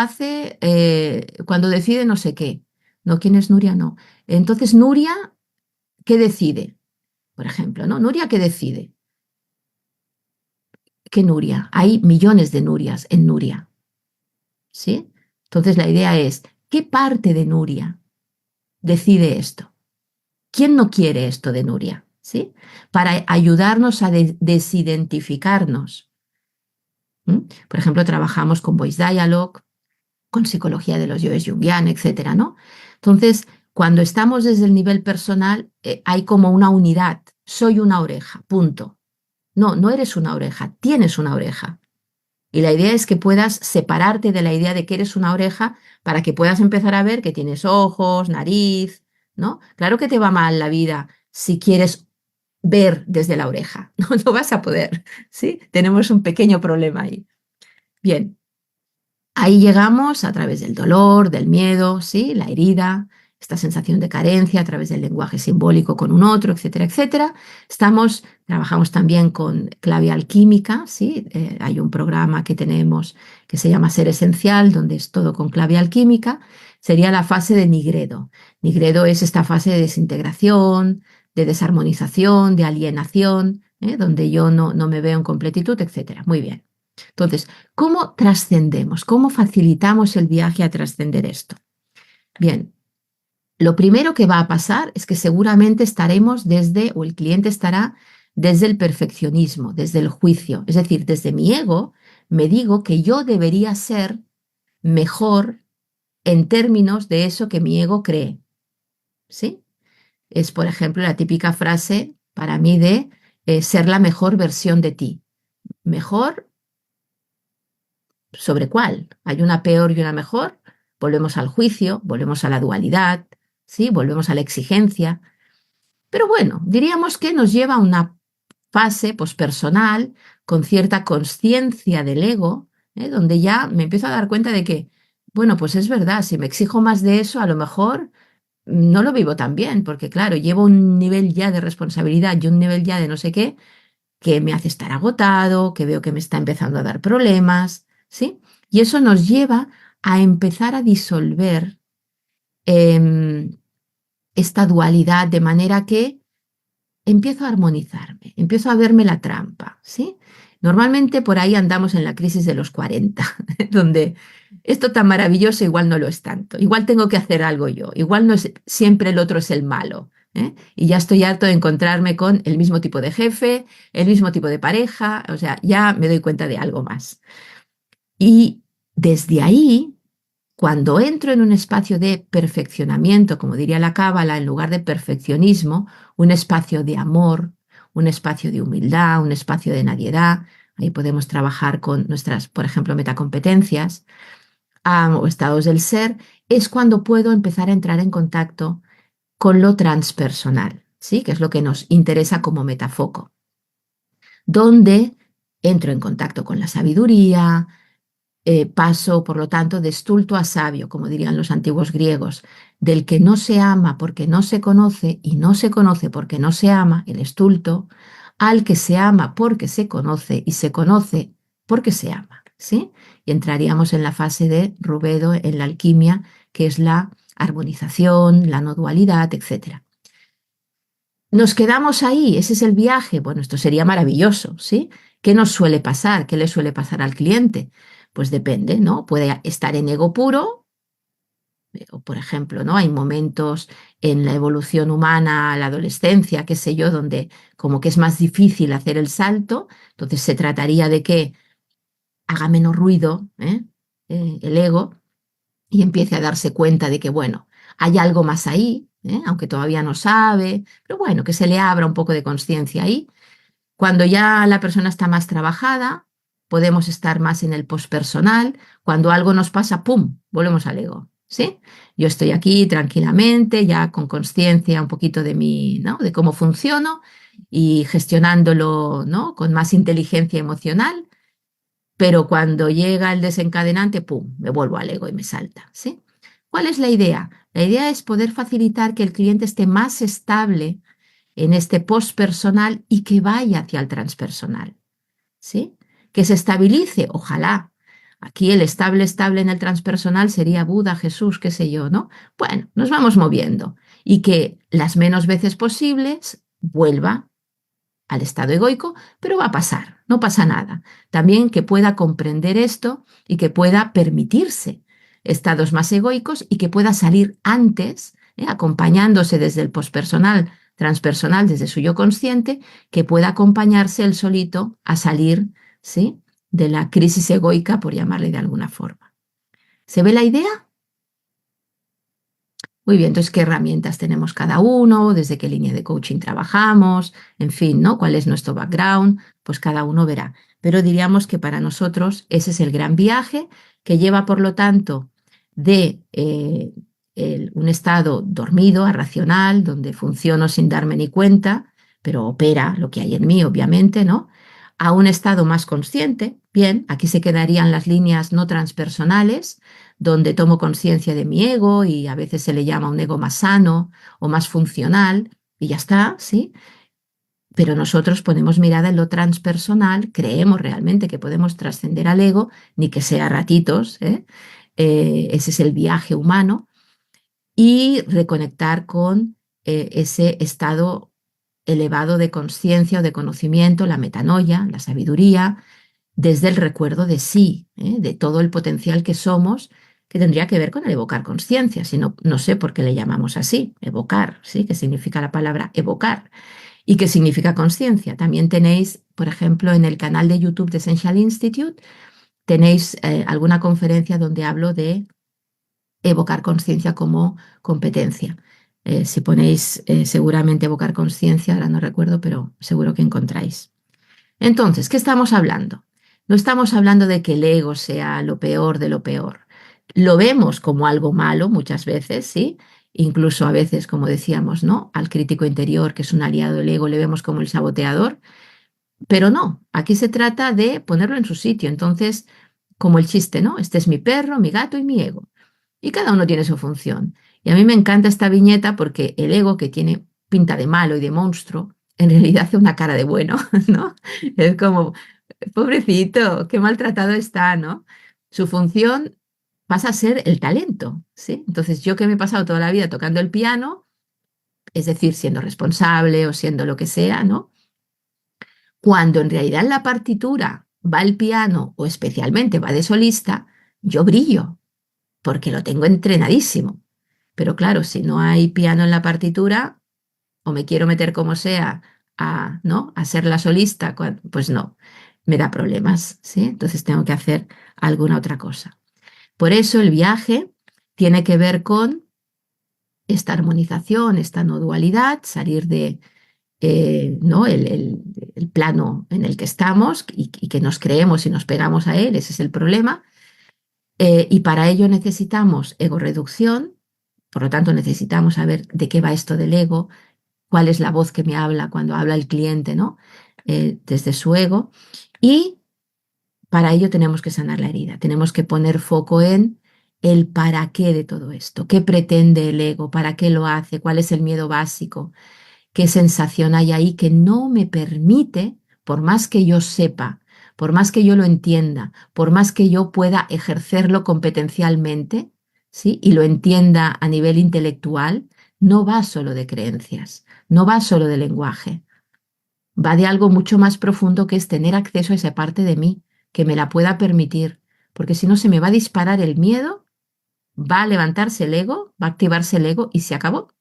decide no sé qué? No, ¿quién es Nuria? No. Entonces, Nuria, ¿qué decide? Por ejemplo, ¿no? Nuria, ¿qué decide? ¿Qué Nuria? Hay millones de Nurias en Nuria, ¿sí? Entonces, la idea es, ¿qué parte de Nuria decide esto? ¿Quién no quiere esto de Nuria? ¿Sí? Para ayudarnos a desidentificarnos. ¿Mm? Por ejemplo, trabajamos con Voice Dialogue, con psicología de los yoes junguiana, etcétera, ¿no? Entonces, cuando estamos desde el nivel personal, hay como una unidad. Soy una oreja, punto. No, no eres una oreja, tienes una oreja. Y la idea es que puedas separarte de la idea de que eres una oreja para que puedas empezar a ver que tienes ojos, nariz, ¿no? Claro que te va mal la vida si quieres ver desde la oreja. No, no vas a poder, ¿sí? Tenemos un pequeño problema ahí. Bien, ahí llegamos a través del dolor, del miedo, ¿sí? La herida, esta sensación de carencia a través del lenguaje simbólico con un otro, etcétera, etcétera. Trabajamos también con clave alquímica, ¿sí? Hay un programa que tenemos que se llama Ser Esencial, donde es todo con clave alquímica. Sería la fase de nigredo. Nigredo es esta fase de desintegración, de desarmonización, de alienación, donde yo no me veo en completitud, etcétera. Muy bien. Entonces, ¿cómo trascendemos? ¿Cómo facilitamos el viaje a trascender esto? Bien, lo primero que va a pasar es que seguramente estaremos o el cliente estará desde el perfeccionismo, desde el juicio. Es decir, desde mi ego me digo que yo debería ser mejor en términos de eso que mi ego cree. ¿Sí? Es, por ejemplo, la típica frase para mí de ser la mejor versión de ti. ¿Mejor sobre cuál? ¿Hay una peor y una mejor? Volvemos al juicio, volvemos a la dualidad, ¿sí? Volvemos a la exigencia. Pero bueno, diríamos que nos lleva a una fase pospersonal con cierta conciencia del ego, donde ya me empiezo a dar cuenta de que, bueno, pues es verdad, si me exijo más de eso, a lo mejor no lo vivo tan bien, porque claro, llevo un nivel ya de responsabilidad y un nivel ya de no sé qué, que me hace estar agotado, que veo que me está empezando a dar problemas, ¿sí? Y eso nos lleva a empezar a disolver esta dualidad de manera que empiezo a armonizarme, empiezo a verme la trampa, ¿sí? Normalmente por ahí andamos en la crisis de los 40, donde esto tan maravilloso igual no lo es tanto, igual tengo que hacer algo yo, igual no es siempre el otro es el malo, ¿eh? Y ya estoy harto de encontrarme con el mismo tipo de jefe, el mismo tipo de pareja, o sea, ya me doy cuenta de algo más. Y desde ahí, cuando entro en un espacio de perfeccionamiento, como diría la Cábala, en lugar de perfeccionismo, un espacio de amor, un espacio de humildad, un espacio de nadiedad, ahí podemos trabajar con nuestras, por ejemplo, metacompetencias o estados del ser, es cuando puedo empezar a entrar en contacto con lo transpersonal, ¿sí? Que es lo que nos interesa como metafoco, donde entro en contacto con la sabiduría, paso, por lo tanto, de estulto a sabio, como dirían los antiguos griegos, del que no se ama porque no se conoce y no se conoce porque no se ama, el estulto, al que se ama porque se conoce y se conoce porque se ama, ¿sí? Y entraríamos en la fase de Rubedo en la alquimia, que es la armonización, la no dualidad, etc. Nos quedamos ahí, ese es el viaje. Bueno, esto sería maravilloso, ¿sí? ¿Qué nos suele pasar? ¿Qué le suele pasar al cliente? Pues depende, ¿no? Puede estar en ego puro, o por ejemplo, ¿no? Hay momentos en la evolución humana, la adolescencia, qué sé yo, donde como que es más difícil hacer el salto, entonces se trataría de que haga menos ruido, el ego, y empiece a darse cuenta de que, bueno, hay algo más ahí, aunque todavía no sabe, pero bueno, que se le abra un poco de conciencia ahí. Cuando ya la persona está más trabajada, podemos estar más en el postpersonal. Cuando algo nos pasa, ¡pum!, volvemos al ego, ¿sí? Yo estoy aquí tranquilamente, ya con conciencia un poquito de mí, ¿no? De cómo funciono y gestionándolo, ¿no? Con más inteligencia emocional, pero cuando llega el desencadenante, ¡pum!, me vuelvo al ego y me salta, ¿sí? ¿Cuál es la idea? La idea es poder facilitar que el cliente esté más estable en este postpersonal y que vaya hacia el transpersonal, ¿sí? Que se estabilice, ojalá. Aquí el estable en el transpersonal sería Buda, Jesús, qué sé yo, ¿no? Bueno, nos vamos moviendo y que las menos veces posibles vuelva al estado egoico, pero va a pasar, no pasa nada. También que pueda comprender esto y que pueda permitirse estados más egoicos y que pueda salir antes, acompañándose desde el pospersonal, transpersonal, desde su yo consciente, que pueda acompañarse él solito a salir, ¿sí?, de la crisis egoica, por llamarle de alguna forma. ¿Se ve la idea? Muy bien, entonces, ¿qué herramientas tenemos cada uno? ¿Desde qué línea de coaching trabajamos? En fin, ¿no? ¿Cuál es nuestro background? Pues cada uno verá. Pero diríamos que para nosotros ese es el gran viaje que lleva, por lo tanto, de un estado dormido, irracional, donde funciono sin darme ni cuenta, pero opera lo que hay en mí, obviamente, ¿no? A un estado más consciente. Bien, aquí se quedarían las líneas no transpersonales, donde tomo conciencia de mi ego y a veces se le llama un ego más sano o más funcional y ya está, ¿sí? Pero nosotros ponemos mirada en lo transpersonal, creemos realmente que podemos trascender al ego, ni que sea ratitos, ¿eh? Ese es el viaje humano, y reconectar con ese estado elevado de conciencia o de conocimiento, la metanoia, la sabiduría, desde el recuerdo de sí, de todo el potencial que somos, que tendría que ver con el evocar conciencia, si no, no sé por qué le llamamos así, evocar, ¿sí? ¿Qué significa la palabra evocar? ¿Y qué significa conciencia? También tenéis, por ejemplo, en el canal de YouTube de Essential Institute, tenéis alguna conferencia donde hablo de evocar conciencia como competencia. Si ponéis seguramente evocar conciencia, ahora no recuerdo, pero seguro que encontráis. Entonces, ¿qué estamos hablando? No estamos hablando de que el ego sea lo peor de lo peor. Lo vemos como algo malo muchas veces, ¿sí? Incluso a veces, como decíamos, ¿no? Al crítico interior, que es un aliado del ego, le vemos como el saboteador, pero no, aquí se trata de ponerlo en su sitio. Entonces, como el chiste, ¿no? Este es mi perro, mi gato y mi ego. Y cada uno tiene su función. Y a mí me encanta esta viñeta porque el ego, que tiene pinta de malo y de monstruo, en realidad hace una cara de bueno, ¿no? Es como, pobrecito, qué maltratado está, ¿no? Su función pasa a ser el talento, ¿sí? Entonces, yo que me he pasado toda la vida tocando el piano, es decir, siendo responsable o siendo lo que sea, ¿no? Cuando en realidad en la partitura va el piano o especialmente va de solista, yo brillo porque lo tengo entrenadísimo. Pero claro, si no hay piano en la partitura o me quiero meter como sea a, ¿no? a ser la solista, pues no, me da problemas, ¿sí? Entonces tengo que hacer alguna otra cosa. Por eso el viaje tiene que ver con esta armonización, esta no dualidad, salir de ¿no? el plano en el que estamos y que nos creemos y nos pegamos a él, ese es el problema. Y para ello necesitamos ego reducción, por lo tanto necesitamos saber de qué va esto del ego, cuál es la voz que me habla cuando habla el cliente, ¿no? Desde su ego. Y para ello tenemos que sanar la herida, tenemos que poner foco en el para qué de todo esto, qué pretende el ego, para qué lo hace, cuál es el miedo básico, qué sensación hay ahí que no me permite, por más que yo sepa, por más que yo lo entienda, por más que yo pueda ejercerlo competencialmente, ¿sí? Y lo entienda a nivel intelectual, no va solo de creencias, no va solo de lenguaje, va de algo mucho más profundo que es tener acceso a esa parte de mí, que me la pueda permitir, porque si no se me va a disparar el miedo, va a levantarse el ego, va a activarse el ego y se acabó.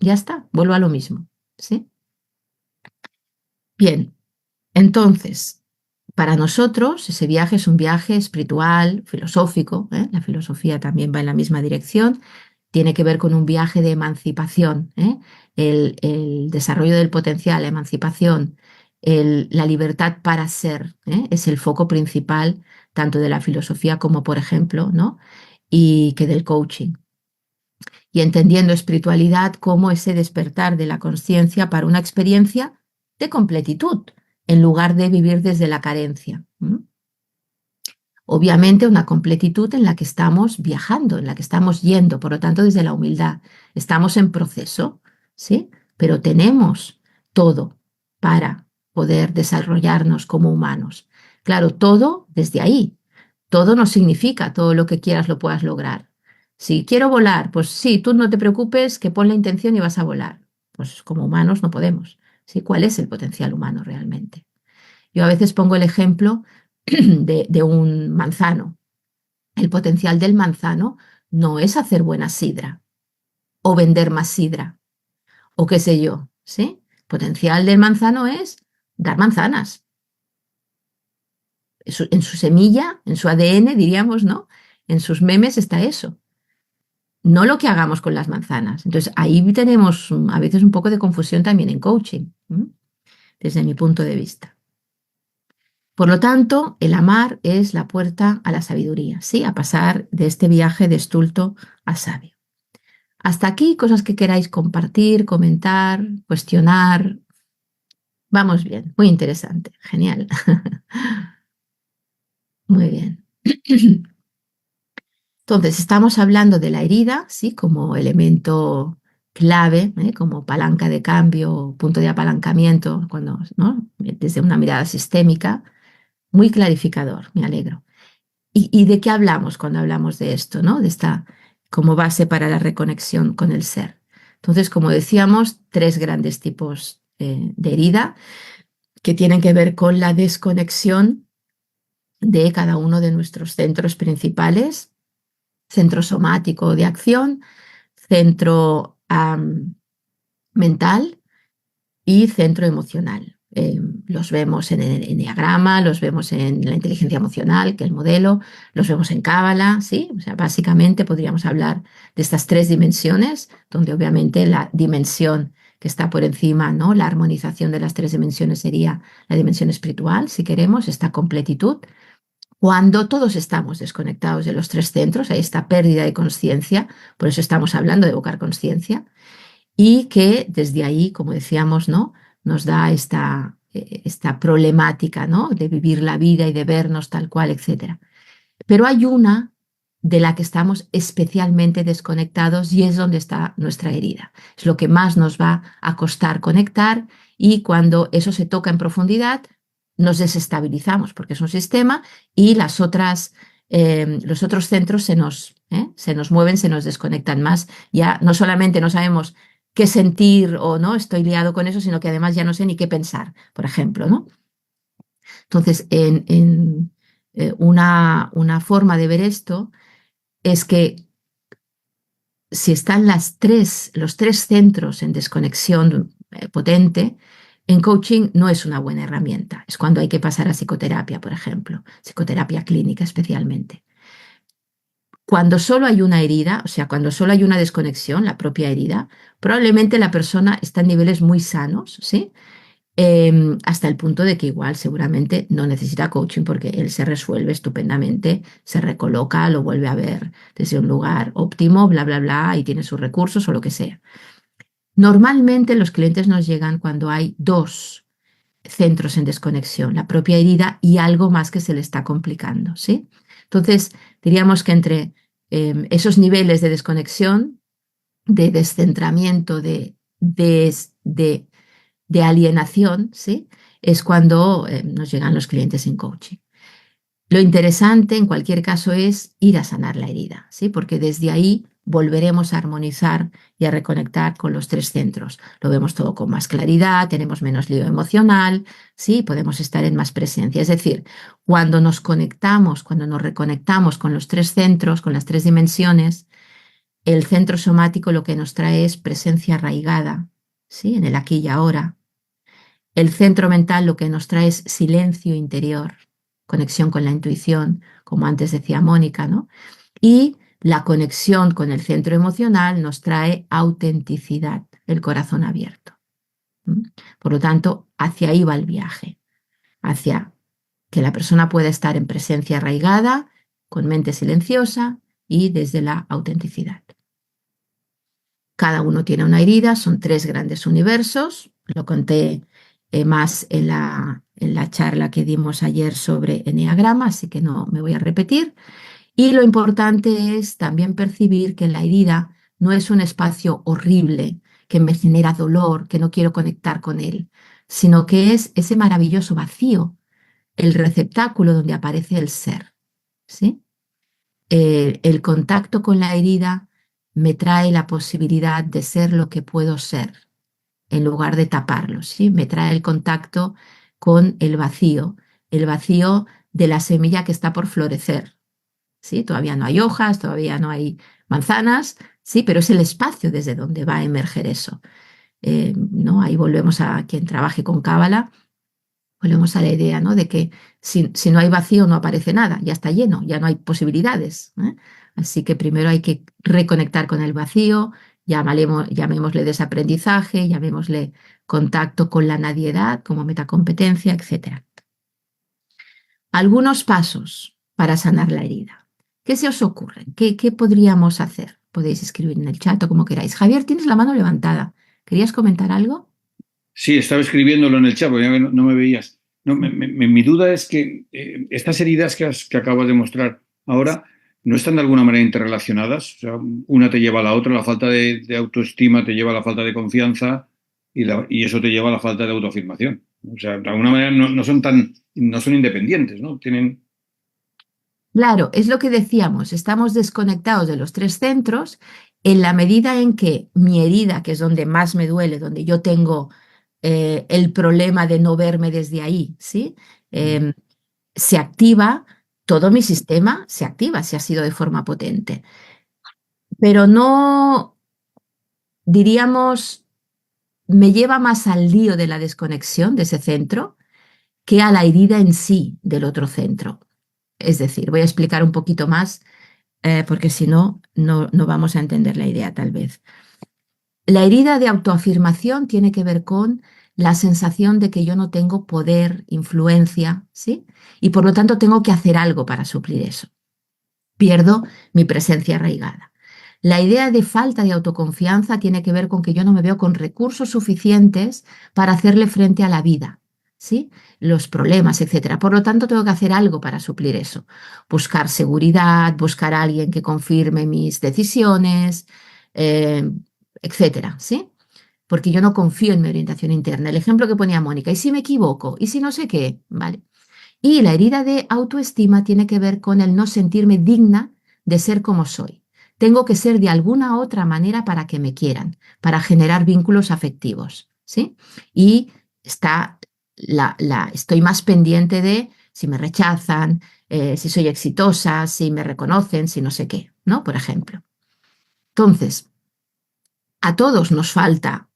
Ya está, vuelvo a lo mismo, ¿sí? Bien, entonces, para nosotros ese viaje es un viaje espiritual, filosófico, ¿eh? La filosofía también va en la misma dirección, tiene que ver con un viaje de emancipación, ¿eh? El desarrollo del potencial, la emancipación, la libertad para ser, ¿eh? Es el foco principal tanto de la filosofía como, por ejemplo, ¿no? Y que del coaching. Y entendiendo espiritualidad como ese despertar de la conciencia para una experiencia de completitud, en lugar de vivir desde la carencia. Obviamente una completitud en la que estamos viajando, en la que estamos yendo, por lo tanto desde la humildad. Estamos en proceso, ¿sí? Pero tenemos todo para poder desarrollarnos como humanos. Claro, todo desde ahí. Todo no significa todo lo que quieras lo puedas lograr. Si quiero volar, pues sí, tú no te preocupes, que pon la intención y vas a volar. Pues como humanos no podemos. ¿Sí? ¿Cuál es el potencial humano realmente? Yo a veces pongo el ejemplo de un manzano. El potencial del manzano no es hacer buena sidra o vender más sidra o qué sé yo, ¿sí? El potencial del manzano es dar manzanas. En su semilla, en su ADN, diríamos, ¿no? En sus memes está eso. No lo que hagamos con las manzanas. Entonces, ahí tenemos a veces un poco de confusión también en coaching, ¿m? Desde mi punto de vista. Por lo tanto, el amar es la puerta a la sabiduría, ¿sí? A pasar de este viaje de estulto a sabio. Hasta aquí, cosas que queráis compartir, comentar, cuestionar. Vamos bien, muy interesante, genial. Muy bien. Entonces, estamos hablando de la herida, ¿sí? Como elemento clave, como palanca de cambio, punto de apalancamiento, cuando, ¿no? Desde una mirada sistémica, muy clarificador, me alegro. ¿Y de qué hablamos cuando hablamos de esto, ¿no? De esta como base para la reconexión con el ser. Entonces, como decíamos, tres grandes tipos de herida que tienen que ver con la desconexión de cada uno de nuestros centros principales, centro somático de acción, centro mental y centro emocional. Los vemos en el enneagrama, los vemos en la inteligencia emocional, que es el modelo, los vemos en Cábala, ¿sí? O sea, básicamente podríamos hablar de estas tres dimensiones, donde obviamente la dimensión que está por encima, ¿no? La armonización de las tres dimensiones sería la dimensión espiritual, si queremos, esta completitud. Cuando todos estamos desconectados de los tres centros, hay esta pérdida de conciencia, por eso estamos hablando de evocar conciencia, y que desde ahí, como decíamos, ¿no? Nos da esta problemática, ¿no? De vivir la vida y de vernos tal cual, etcétera. Pero hay una de la que estamos especialmente desconectados y es donde está nuestra herida. Es lo que más nos va a costar conectar y cuando eso se toca en profundidad, nos desestabilizamos porque es un sistema y los otros centros se nos mueven, se nos desconectan más. Ya no solamente no sabemos qué sentir o no estoy liado con eso, sino que además ya no sé ni qué pensar, por ejemplo, ¿no? Entonces, una forma de ver esto es que si están los tres centros en desconexión potente, en coaching no es una buena herramienta. Es cuando hay que pasar a psicoterapia, por ejemplo, psicoterapia clínica especialmente. Cuando solo hay una herida, o sea, cuando solo hay una desconexión, la propia herida, probablemente la persona está en niveles muy sanos, ¿sí? Hasta el punto de que igual seguramente no necesita coaching porque él se resuelve estupendamente, se recoloca, lo vuelve a ver desde un lugar óptimo, bla, bla, bla, y tiene sus recursos o lo que sea. Normalmente los clientes nos llegan cuando hay dos centros en desconexión, la propia herida y algo más que se le está complicando, ¿sí? Entonces, diríamos que entre esos niveles de desconexión, de descentramiento, de alienación, ¿sí? Es cuando nos llegan los clientes en coaching. Lo interesante en cualquier caso es ir a sanar la herida, ¿sí? Porque desde ahí volveremos a armonizar y a reconectar con los tres centros. Lo vemos todo con más claridad, tenemos menos lío emocional, ¿sí? Podemos estar en más presencia. Es decir, cuando nos conectamos, cuando nos reconectamos con los tres centros, con las tres dimensiones, el centro somático lo que nos trae es presencia arraigada, ¿sí? En el aquí y ahora. El centro mental lo que nos trae es silencio interior, conexión con la intuición, como antes decía Mónica, ¿no? Y la conexión con el centro emocional nos trae autenticidad, el corazón abierto. Por lo tanto, hacia ahí va el viaje, hacia que la persona pueda estar en presencia arraigada, con mente silenciosa y desde la autenticidad. Cada uno tiene una herida, son tres grandes universos, lo conté más en la charla que dimos ayer sobre enneagrama, así que no me voy a repetir. Y lo importante es también percibir que la herida no es un espacio horrible que me genera dolor, que no quiero conectar con él, sino que es ese maravilloso vacío, el receptáculo donde aparece el ser, ¿sí? El contacto con la herida me trae la posibilidad de ser lo que puedo ser, en lugar de taparlo, ¿sí? Me trae el contacto con el vacío de la semilla que está por florecer, ¿sí? Todavía no hay hojas, todavía no hay manzanas, ¿sí? Pero es el espacio desde donde va a emerger eso. ¿No? Ahí volvemos a quien trabaje con Cábala, volvemos a la idea, ¿no? De que si no hay vacío no aparece nada, ya está lleno, ya no hay posibilidades, ¿eh? Así que primero hay que reconectar con el vacío, llamémosle desaprendizaje, llamémosle contacto con la nadiedad como metacompetencia, etcétera. Algunos pasos para sanar la herida. ¿Qué se os ocurre? ¿Qué podríamos hacer? Podéis escribir en el chat o como queráis. Javier, tienes la mano levantada. ¿Querías comentar algo? Sí, estaba escribiéndolo en el chat, porque no me veías. No, mi duda es que estas heridas que acabas de mostrar ahora ¿no están de alguna manera interrelacionadas? O sea, una te lleva a la otra, la falta de autoestima te lleva a la falta de confianza y eso te lleva a la falta de autoafirmación. O sea, de alguna manera no son independientes, ¿no? Tienen... Claro, es lo que decíamos, estamos desconectados de los tres centros en la medida en que mi herida, que es donde más me duele, donde yo tengo el problema de no verme desde ahí, ¿sí? Em, Se activa, todo mi sistema se activa si ha sido de forma potente, pero no, diríamos, me lleva más al lío de la desconexión de ese centro que a la herida en sí del otro centro. Es decir, voy a explicar un poquito más porque si no, no vamos a entender la idea tal vez. La herida de autoafirmación tiene que ver con la sensación de que yo no tengo poder, influencia, ¿sí? Y por lo tanto tengo que hacer algo para suplir eso. Pierdo mi presencia arraigada. La idea de falta de autoconfianza tiene que ver con que yo no me veo con recursos suficientes para hacerle frente a la vida, ¿sí? Los problemas, etcétera. Por lo tanto, tengo que hacer algo para suplir eso. Buscar seguridad, buscar a alguien que confirme mis decisiones, eh, etcétera, ¿sí? Porque yo no confío en mi orientación interna. El ejemplo que ponía Mónica, ¿y si me equivoco? ¿Y si no sé qué? ¿Vale? Y la herida de autoestima tiene que ver con el no sentirme digna de ser como soy. Tengo que ser de alguna otra manera para que me quieran, para generar vínculos afectivos, ¿sí? Y estoy más pendiente de si me rechazan, si soy exitosa, si me reconocen, si no sé qué, ¿no? Por ejemplo. Entonces, a todos nos falta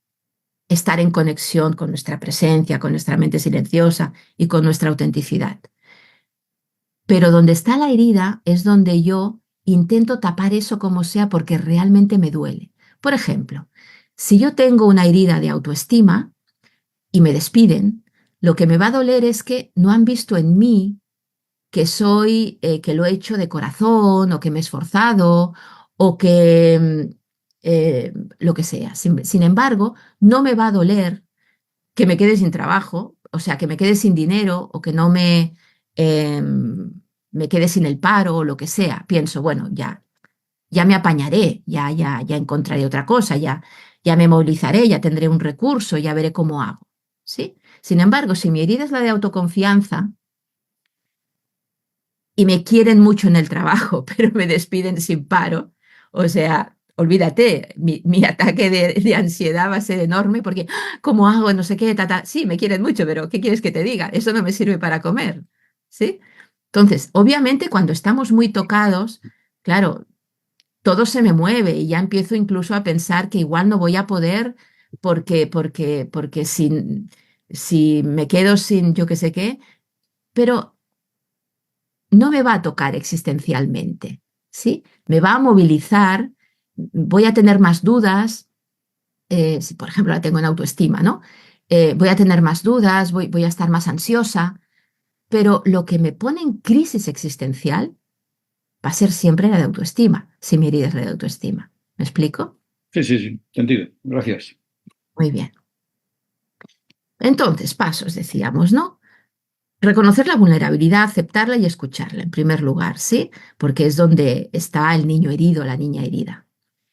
estar en conexión con nuestra presencia, con nuestra mente silenciosa y con nuestra autenticidad. Pero donde está la herida es donde yo intento tapar eso como sea porque realmente me duele. Por ejemplo, si yo tengo una herida de autoestima y me despiden, lo que me va a doler es que no han visto en mí que soy, que lo he hecho de corazón o que me he esforzado o que lo que sea. Sin embargo, no me va a doler que me quede sin trabajo, o sea, que me quede sin dinero o que no me quede sin el paro o lo que sea. Pienso, bueno, ya me apañaré, ya encontraré otra cosa, ya me movilizaré, ya tendré un recurso, ya veré cómo hago, ¿sí? Sin embargo, si mi herida es la de autoconfianza y me quieren mucho en el trabajo, pero me despiden sin paro, o sea, olvídate, mi ataque de ansiedad va a ser enorme porque, ¿cómo hago? No sé qué, tata. Sí, me quieren mucho, pero ¿qué quieres que te diga? Eso no me sirve para comer, ¿sí? Entonces, obviamente, cuando estamos muy tocados, claro, todo se me mueve y ya empiezo incluso a pensar que igual no voy a poder porque si me quedo sin yo qué sé qué, pero no me va a tocar existencialmente, ¿sí? Me va a movilizar, voy a tener más dudas, si por ejemplo la tengo en autoestima, ¿no? Voy a tener más dudas, voy a estar más ansiosa, pero lo que me pone en crisis existencial va a ser siempre la de autoestima, si mi herida es la de autoestima. ¿Me explico? Sí, sí, sí, sentido. Gracias. Muy bien. Entonces, pasos, decíamos, ¿no? Reconocer la vulnerabilidad, aceptarla y escucharla, en primer lugar, ¿sí? Porque es donde está el niño herido, la niña herida,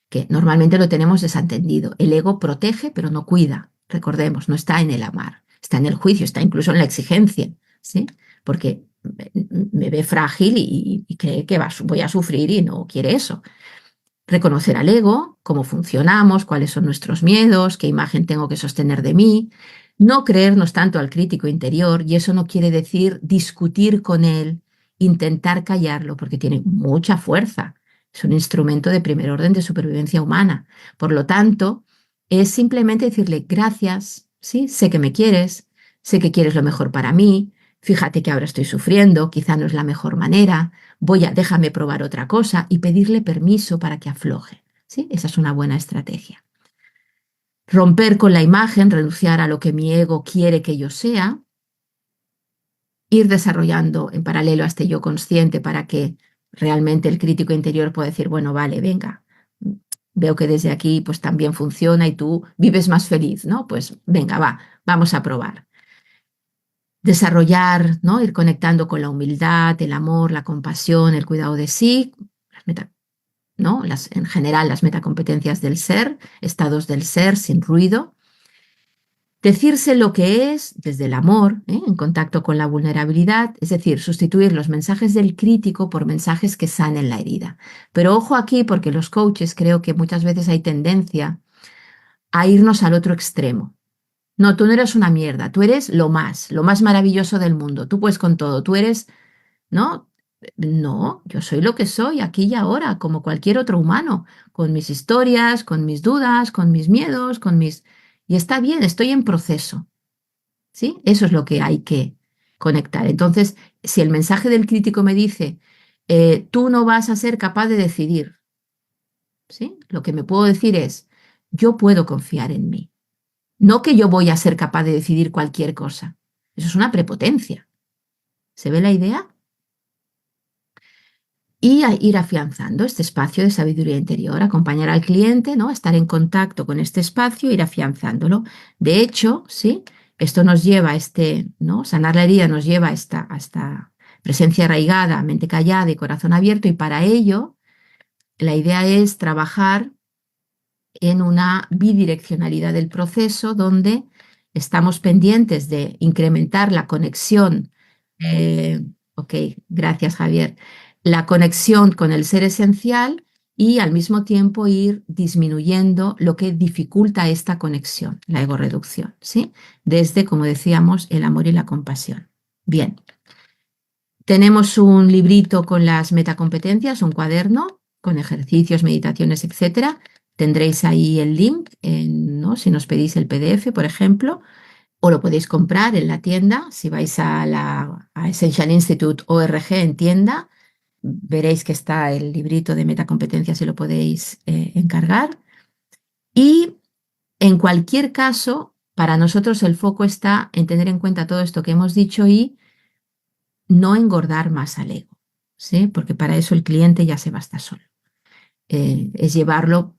que normalmente lo tenemos desentendido. El ego protege, pero no cuida. Recordemos, no está en el amar, está en el juicio, está incluso en la exigencia, ¿sí? Porque me ve frágil y cree que voy a sufrir y no quiere eso. Reconocer al ego, cómo funcionamos, cuáles son nuestros miedos, qué imagen tengo que sostener de mí. No creernos tanto al crítico interior, y eso no quiere decir discutir con él, intentar callarlo, porque tiene mucha fuerza. Es un instrumento de primer orden de supervivencia humana. Por lo tanto, es simplemente decirle gracias, ¿sí? Sé que me quieres, sé que quieres lo mejor para mí, fíjate que ahora estoy sufriendo, quizá no es la mejor manera, déjame probar otra cosa y pedirle permiso para que afloje, ¿sí? Esa es una buena estrategia. Romper con la imagen, renunciar a lo que mi ego quiere que yo sea, ir desarrollando en paralelo a este yo consciente para que realmente el crítico interior pueda decir, bueno, vale, venga, veo que desde aquí pues también funciona y tú vives más feliz, ¿no? Pues venga, vamos a probar. Desarrollar, ¿no? Ir conectando con la humildad, el amor, la compasión, el cuidado de sí, ¿no? En general, las metacompetencias del ser, estados del ser sin ruido. Decirse lo que es desde el amor, en contacto con la vulnerabilidad, es decir, sustituir los mensajes del crítico por mensajes que sanen la herida. Pero ojo aquí, porque los coaches creo que muchas veces hay tendencia a irnos al otro extremo. No, tú no eres una mierda, tú eres lo más maravilloso del mundo, tú puedes con todo, tú eres, ¿no? No, yo soy lo que soy aquí y ahora, como cualquier otro humano, con mis historias, con mis dudas, con mis miedos, con mis... Y está bien, estoy en proceso, ¿sí? Eso es lo que hay que conectar. Entonces, si el mensaje del crítico me dice, tú no vas a ser capaz de decidir, ¿sí? Lo que me puedo decir es, yo puedo confiar en mí. No que yo voy a ser capaz de decidir cualquier cosa. Eso es una prepotencia. ¿Se ve la idea? Y a ir afianzando este espacio de sabiduría interior, acompañar al cliente, ¿no? Estar en contacto con este espacio, ir afianzándolo. De hecho, ¿sí? Esto nos lleva a ¿no? Sanar la herida nos lleva a esta presencia arraigada, mente callada y corazón abierto, y para ello la idea es trabajar en una bidireccionalidad del proceso donde estamos pendientes de incrementar la conexión. Ok, gracias Javier. La conexión con el ser esencial y al mismo tiempo ir disminuyendo lo que dificulta esta conexión, la egorreducción, ¿sí? Desde, como decíamos, el amor y la compasión. Bien. Tenemos un librito con las metacompetencias, un cuaderno con ejercicios, meditaciones, etcétera. Tendréis ahí el link, ¿no? Si nos pedís el PDF, por ejemplo, o lo podéis comprar en la tienda. Si vais a Essential Institute ORG en tienda, veréis que está el librito de metacompetencias y lo podéis encargar. Y en cualquier caso, para nosotros el foco está en tener en cuenta todo esto que hemos dicho y no engordar más al ego, ¿sí? Porque para eso el cliente ya se basta solo. Es llevarlo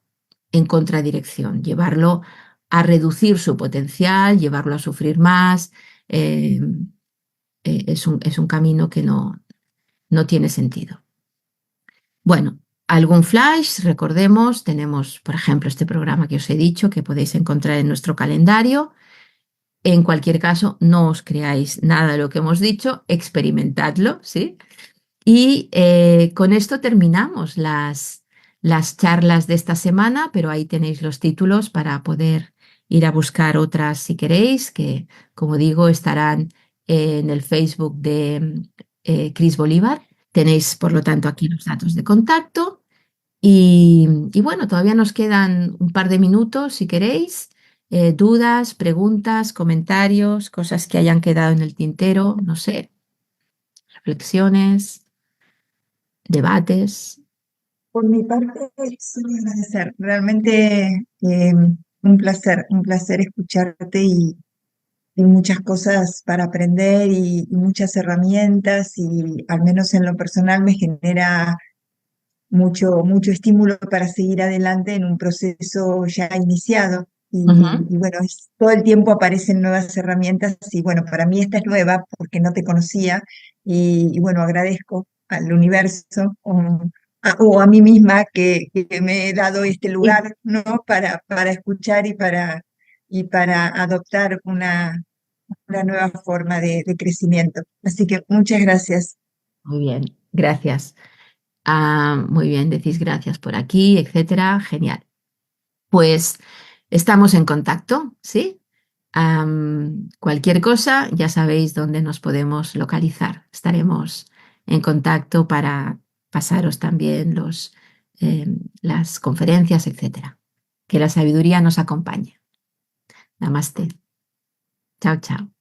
en contradirección, llevarlo a reducir su potencial, llevarlo a sufrir más. Es un camino que no tiene sentido. Bueno, algún flash, recordemos, tenemos, por ejemplo, este programa que os he dicho que podéis encontrar en nuestro calendario. En cualquier caso, no os creáis nada de lo que hemos dicho, experimentadlo, ¿sí? Y con esto terminamos las charlas de esta semana, pero ahí tenéis los títulos para poder ir a buscar otras si queréis, que como digo estarán en el Facebook de Cris Bolívar. Tenéis, por lo tanto, aquí los datos de contacto. Y bueno, todavía nos quedan un par de minutos si queréis. Dudas, preguntas, comentarios, cosas que hayan quedado en el tintero, no sé, reflexiones, debates. Por mi parte, solo agradecer. Realmente un placer escucharte y muchas cosas para aprender y muchas herramientas y al menos en lo personal me genera mucho estímulo para seguir adelante en un proceso ya iniciado. Ujú. Y bueno, todo el tiempo aparecen nuevas herramientas y bueno, para mí esta es nueva porque no te conocía y bueno, agradezco al universo o a mí misma que me he dado este Sí. lugar, ¿no? Para escuchar y para adoptar una nueva forma de crecimiento. Así que muchas gracias. Muy bien, gracias. Muy bien, decís gracias por aquí, etcétera. Genial. Pues estamos en contacto, ¿sí? Cualquier cosa, ya sabéis dónde nos podemos localizar. Estaremos en contacto para pasaros también las conferencias, etcétera. Que la sabiduría nos acompañe. Namaste. Chao, chao.